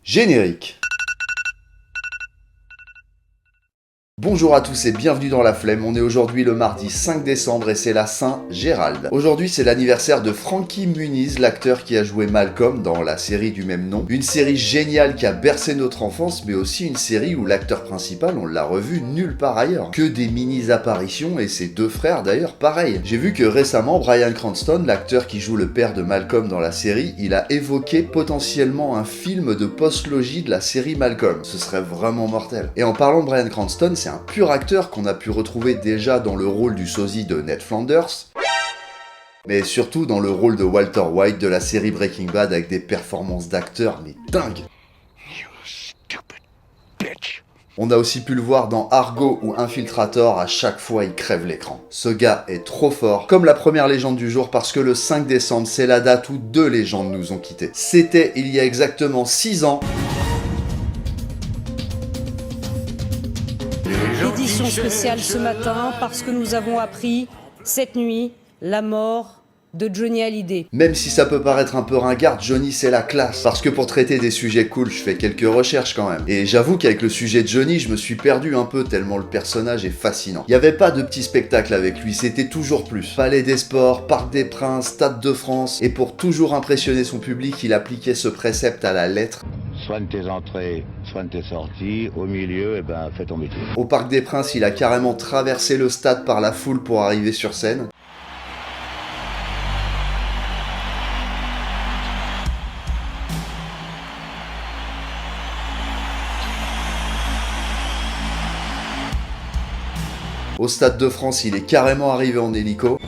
Générique. Bonjour à tous et bienvenue dans La Flemme, on est aujourd'hui le mardi 5 décembre et c'est la Saint-Gérald. Aujourd'hui c'est l'anniversaire de Frankie Muniz, l'acteur qui a joué Malcolm dans la série du même nom. Une série géniale qui a bercé notre enfance, mais aussi une série où l'acteur principal, on l'a revu nulle part ailleurs. Que des mini-apparitions et ses deux frères d'ailleurs pareil. J'ai vu que récemment Bryan Cranston, l'acteur qui joue le père de Malcolm dans la série, il a évoqué potentiellement un film de post-logie de la série Malcolm. Ce serait vraiment mortel. Et en parlant de Bryan Cranston, c'est un pur acteur qu'on a pu retrouver déjà dans le rôle du sosie de Ned Flanders, mais surtout dans le rôle de Walter White de la série Breaking Bad avec des performances d'acteurs mais dingues. On a aussi pu le voir dans Argo ou Infiltrator, à chaque fois il crève l'écran. Ce gars est trop fort, comme la première légende du jour, parce que le 5 décembre c'est la date où deux légendes nous ont quittés. C'était il y a exactement 6 ans. Édition spéciale ce matin parce que nous avons appris cette nuit la mort de Johnny Hallyday. Même si ça peut paraître un peu ringard, Johnny c'est la classe. Parce que pour traiter des sujets cool, je fais quelques recherches quand même. Et j'avoue qu'avec le sujet de Johnny, je me suis perdu un peu tellement le personnage est fascinant. Il n'y avait pas de petit spectacle avec lui, c'était toujours plus. Palais des Sports, Parc des Princes, Stade de France. Et pour toujours impressionner son public, il appliquait ce précepte à la lettre. Soigne tes entrées, soigne tes sorties, au milieu, fais ton métier. Au Parc des Princes, il a carrément traversé le stade par la foule pour arriver sur scène. Au Stade de France, il est carrément arrivé en hélico.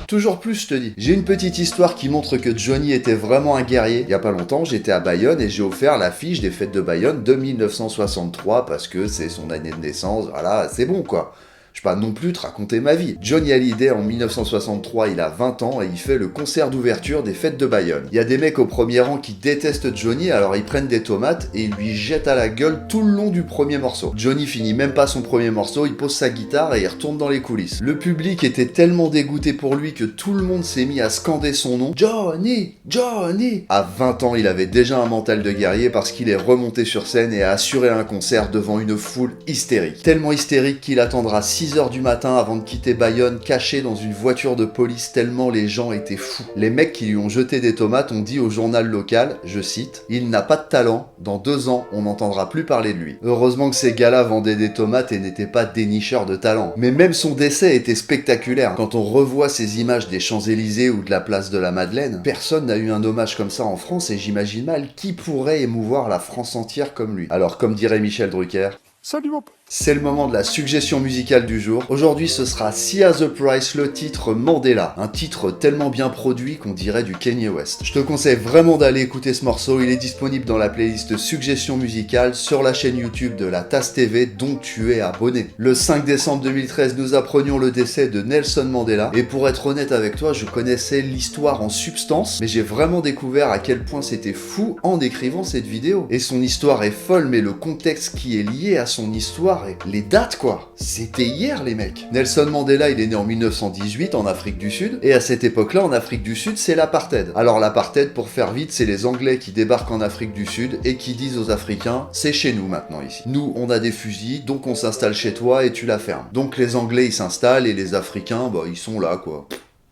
Toujours plus, je te dis. J'ai une petite histoire qui montre que Johnny était vraiment un guerrier. Il y a pas longtemps, j'étais à Bayonne et j'ai offert l'affiche des fêtes de Bayonne de 1963 parce que c'est son année de naissance. Voilà, c'est bon quoi. Je vais pas non plus te raconter ma vie. Johnny Hallyday, en 1963, il a 20 ans et il fait le concert d'ouverture des fêtes de Bayonne. Il y a des mecs au premier rang qui détestent Johnny, alors ils prennent des tomates et ils lui jettent à la gueule tout le long du premier morceau. Johnny finit même pas son premier morceau, il pose sa guitare et il retourne dans les coulisses. Le public était tellement dégoûté pour lui que tout le monde s'est mis à scander son nom. Johnny! Johnny! À 20 ans, il avait déjà un mental de guerrier parce qu'il est remonté sur scène et a assuré un concert devant une foule hystérique. Tellement hystérique qu'il attendra 6 heures du matin avant de quitter Bayonne, caché dans une voiture de police tellement les gens étaient fous. Les mecs qui lui ont jeté des tomates ont dit au journal local, je cite, « Il n'a pas de talent, dans 2 ans, on n'entendra plus parler de lui. » Heureusement que ces gars-là vendaient des tomates et n'étaient pas dénicheurs de talent. Mais même son décès était spectaculaire. Quand on revoit ces images des Champs-Élysées ou de la place de la Madeleine, personne n'a eu un hommage comme ça en France et j'imagine mal qui pourrait émouvoir la France entière comme lui. Alors comme dirait Michel Drucker, salut mon pote. C'est le moment de la suggestion musicale du jour. Aujourd'hui, ce sera Sia the Price, le titre Mandela. Un titre tellement bien produit qu'on dirait du Kanye West. Je te conseille vraiment d'aller écouter ce morceau. Il est disponible dans la playlist suggestion musicale sur la chaîne YouTube de la Tasse TV dont tu es abonné. Le 5 décembre 2013, nous apprenions le décès de Nelson Mandela. Et pour être honnête avec toi, je connaissais l'histoire en substance, mais j'ai vraiment découvert à quel point c'était fou en écrivant cette vidéo. Et son histoire est folle, mais le contexte qui est lié à son histoire, et les dates quoi, c'était hier les mecs. Nelson Mandela, il est né en 1918 en Afrique du Sud, et à cette époque-là en Afrique du Sud c'est l'apartheid. Alors l'apartheid, pour faire vite, c'est les Anglais qui débarquent en Afrique du Sud et qui disent aux Africains, c'est chez nous maintenant ici. Nous on a des fusils, donc on s'installe chez toi et tu la fermes. Donc les Anglais ils s'installent et les Africains, ils sont là quoi.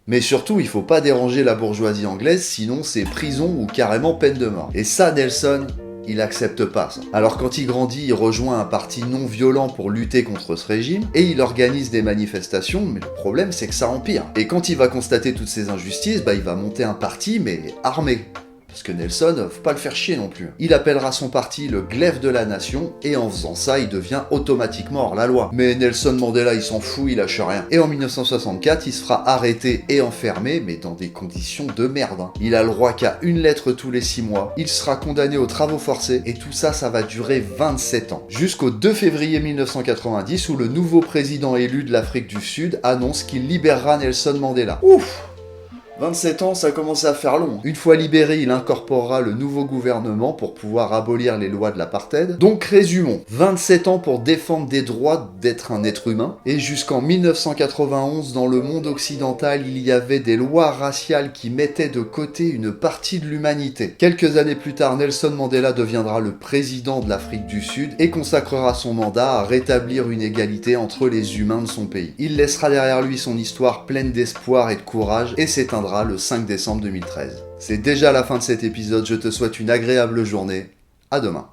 Mais surtout, il faut pas déranger la bourgeoisie anglaise, sinon c'est prison ou carrément peine de mort. Et ça, Nelson, il accepte pas ça. Alors quand il grandit, il rejoint un parti non violent pour lutter contre ce régime, et il organise des manifestations, mais le problème c'est que ça empire. Et quand il va constater toutes ces injustices, il va monter un parti, mais armé. Parce que Nelson, faut pas le faire chier non plus. Il appellera son parti le glaive de la nation, et en faisant ça, il devient automatiquement hors-la-loi. Mais Nelson Mandela, il s'en fout, il lâche rien. Et en 1964, il se fera arrêter et enfermer, mais dans des conditions de merde. Il a le droit qu'à une lettre tous les 6 mois, il sera condamné aux travaux forcés, et tout ça, ça va durer 27 ans. Jusqu'au 2 février 1990, où le nouveau président élu de l'Afrique du Sud annonce qu'il libérera Nelson Mandela. Ouf! 27 ans, ça commence à faire long. Une fois libéré, il incorporera le nouveau gouvernement pour pouvoir abolir les lois de l'apartheid. Donc résumons, 27 ans pour défendre des droits d'être un être humain, et jusqu'en 1991, dans le monde occidental, il y avait des lois raciales qui mettaient de côté une partie de l'humanité. Quelques années plus tard, Nelson Mandela deviendra le président de l'Afrique du Sud et consacrera son mandat à rétablir une égalité entre les humains de son pays. Il laissera derrière lui son histoire pleine d'espoir et de courage et s'éteindra le 5 décembre 2013. C'est déjà la fin de cet épisode, je te souhaite une agréable journée, à demain.